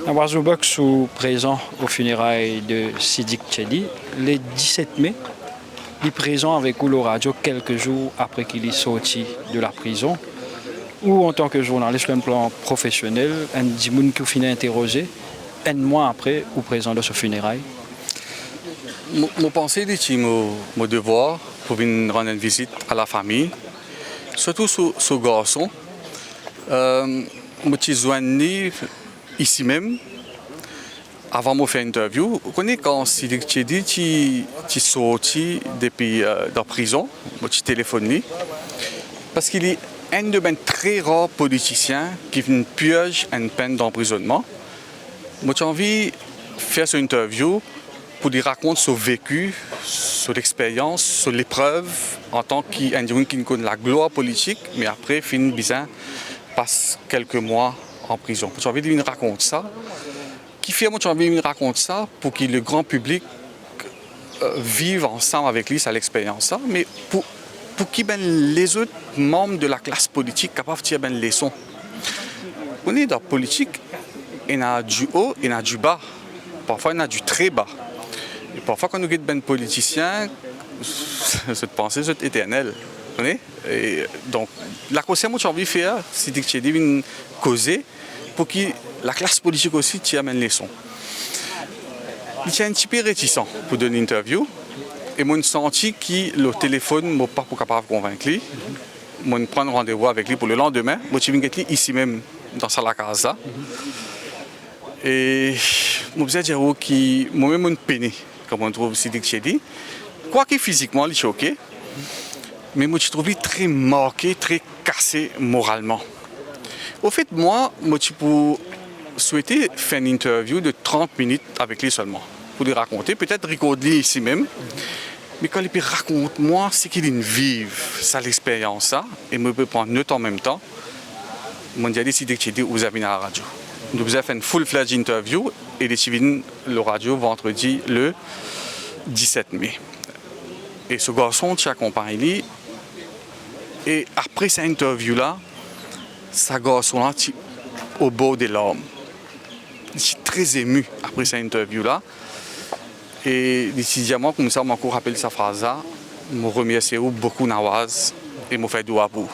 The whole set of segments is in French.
Awazobok sous présent aux funérailles de Sidik Tchedi, le 17 mai, il est présent avec Oulo Radio quelques jours après qu'il est sorti de la prison, ou en tant que journaliste sur un plan professionnel, un dimoun qui finit interrogé, un mois après, ou présent de ce funérailles. Mon pensée dit mon devoir pour venir rendre une visite à la famille, surtout ce garçon. Je suis ici même, avant de faire une interview. Vous connaissez quand Sidik Tchedi tu sorti depuis la prison, je téléphone parce qu'il est un de mes très rares politiciens qui vient purger une peine d'emprisonnement. J'ai envie de faire cette interview pour lui raconter son vécu, son expérience, son épreuve en tant qu'individu qui connaît la gloire politique, mais après, fin bizarre, passe quelques mois en prison. J'ai envie de lui raconter ça. Qui fait, moi, j'ai envie de lui raconter ça pour que le grand public vive ensemble avec lui, ça l'expérience. Mais pour que les autres membres de la classe politique capables de tirer une leçon. On est dans la politique, il y a du haut, il y a du bas. Parfois, il y a du très bas. Et parfois, quand nous avons des politiciens, cette pensée est éternelle. Et donc, la chose que j'ai envie de faire, c'est que j'ai une causer pour que la classe politique aussi tire une leçon. Il est un petit peu réticent pour donner une interview. Et moi, j'ai senti que le téléphone ne m'a pas capable de convaincre. Je prends rendez-vous avec lui pour le lendemain. Je suis venu ici même, dans la casa. Et je me dire que moi-même, je suis peiné, comme on trouve Sidik Tchedi. Quoique physiquement, il est choqué. Mais je trouve très marqué, très cassé moralement. Au fait, moi, je souhaitais faire une interview de 30 minutes avec lui seulement. Pour lui raconter, peut-être recorder ici même. Mais quand il raconte moi, c'est qu'il vive ça l'expérience, ça, et je peux prendre note en même temps. Je dis Sidik Tchedi, vous avez à la radio. Nous avons fait une full-fledged interview et les suivis le radio vendredi le 17 mai. Et ce garçon qui accompagne. Et après cette interview-là, ce garçon-là au bord des larmes. Je suis très ému après cette interview-là. Et décidément, comme ça, je me rappelle cette phrase-là. Je me remercie beaucoup Nawaz et je me fais doigt pour.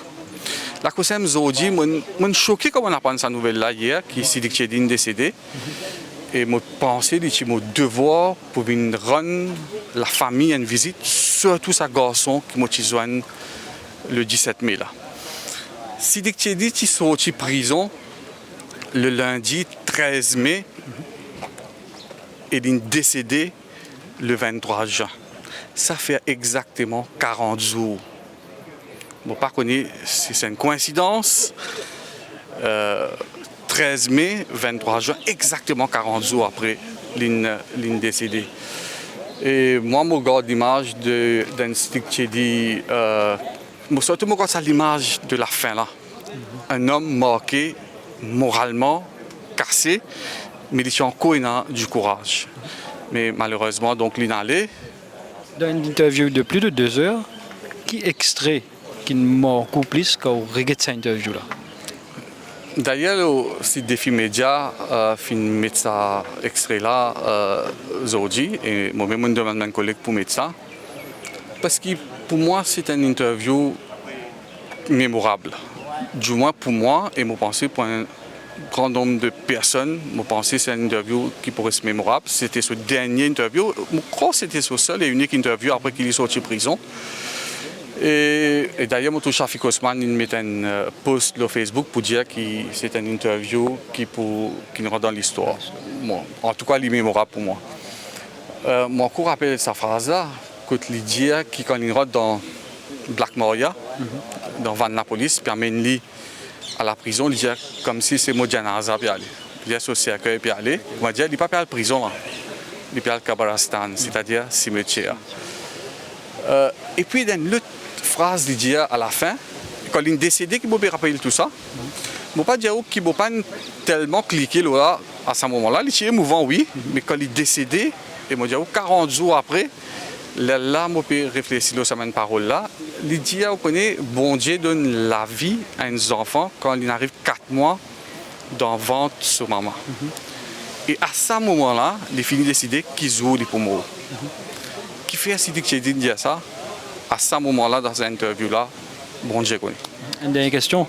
La chose que je dis, je suis choqué quand on apprend cette nouvelle-là hier, qui Sidik Tchedi est décédé. Et je pensais que c'est mon devoir pour venir rendre la famille une visite, surtout ce garçon qui m'a rejoint le 17 mai. Sidik Tchedi est sorti de prison le lundi 13 mai et il est décédé le 23 juin. Ça fait exactement 40 jours. Je ne sais pas si c'est une coïncidence. 13 mai, 23 juin, exactement 40 jours après l'in décédé. Et moi, je regarde l'image d'un Sidik Tchedi, surtout je regarde l'image de la fin là. Un homme marqué moralement, cassé, mais il a encore du courage. Mais malheureusement, donc il est allé. Dans une interview de plus de 2 heures, qui extrait qui m'a plus qu'on regarde cette interview-là. D'ailleurs, le site Défi Média fin mettre ça extrait-là aujourd'hui et moi-même je demande à un collègue pour mettre ça parce que pour moi c'est une interview mémorable. Du moins pour moi et je pense pour un grand nombre de personnes, je pense que c'est une interview qui pourrait être mémorable. C'était sa dernière interview, je crois que c'était sa seule et unique interview après qu'il est sorti de prison. Et d'ailleurs, Shafiq Osman met un post sur Facebook pour dire que c'est une interview qui nous rend dans l'histoire. Bon, en tout cas, elle est mémorable pour moi. Moi, je rappelle sa phrase-là, quand il dit que quand il rentre dans Black Moria, dans Van Napolis, puis amène-lui à la prison, il dit comme si c'est Mojanaza puis aller. Il dit au cercueil puis aller. Il m'a dit, il n'est pas à la prison, il est à Kabaristan, c'est-à-dire cimetière. Et puis, dans l'autre phrase il dit à la fin, quand il est décédé, qu'il m'a rappelé tout ça, je ne peux pas dire qu'il n'a pas tellement cliqué là, à ce moment-là. Il est émouvant, oui, mais quand il est décédé, il m'a dit 40 jours après, là, je peux réfléchir à cette parole-là. Il dit, vous connaissez, bon Dieu donne la vie à un enfant quand il arrive 4 mois dans le ventre de sa maman. Et à ce moment-là, les filles décident qu'ils jouent les pommeaux. Qui fait Siddiq Chedi dire ça? À ce moment-là, dans cette interview-là, bon, j'ai connu. Une dernière question.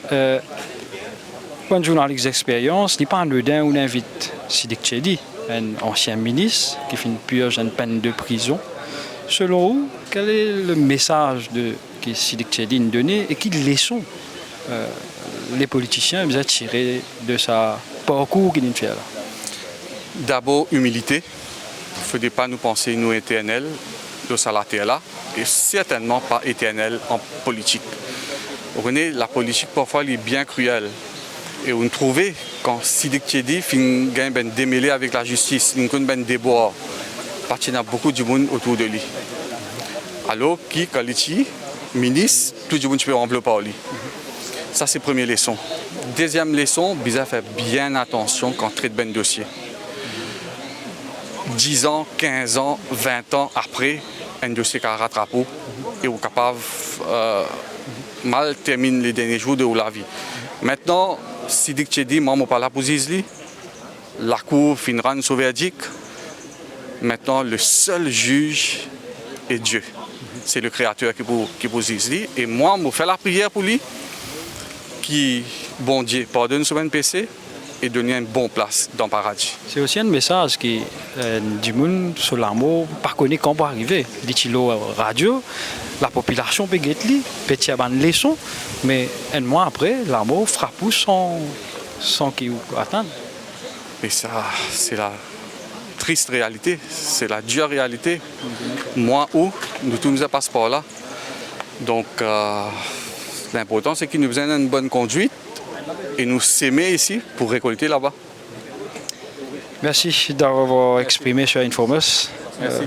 Pour un journaliste d'expérience, il n'est pas anodin où on invite Siddiq Chedi, un ancien ministre qui fait une purge, une peine de prison. Selon vous, quel est le message que Siddiq Chedi nous donne et quelles leçons les politiciens ont tiré de sa parcours qu'il nous fait là? D'abord, humilité. Il ne faudrait pas nous penser, nous, éternels, de ça la terre là, et certainement pas éternels en politique. Vous connaissez, la politique, parfois, elle est bien cruelle. Et on trouve, quand Siddiq Chedi gagne ben démêlé avec la justice, il gagne ben déboire, parce qu'il y a beaucoup de monde autour de lui. Alors, quand il est ministre, tout le monde peut envelopper par lui. Ça, c'est la première leçon. Deuxième leçon, il fait bien attention quand on traite ben dossier. 10 ans, 15 ans, 20 ans après, un dossier qui a rattrapé et on est capable mal terminer les derniers jours de la vie. Maintenant, Siddiq Chedi, moi, je ne suis pas là pour dire, la Cour finira son verdict. Maintenant, le seul juge est Dieu. C'est le Créateur qui peut dire. Et moi, je fais la prière pour lui, qui, bon Dieu, pardonne son péché et donne une bonne place dans le paradis. C'est aussi un message qui du monde sur l'amour, par connaître quand va arriver. Dit-il radio, la population peut être là, peut y avoir une leçon, mais un mois après, l'amour frappe sans qu'il attende. Et ça, c'est la triste réalité, c'est la dure réalité. Moi, nous tous nous passons par là. Donc, l'important, c'est qu'il nous besoin d'une bonne conduite et nous s'aimer ici pour récolter là-bas. Merci d'avoir exprimé sur Informers. Merci.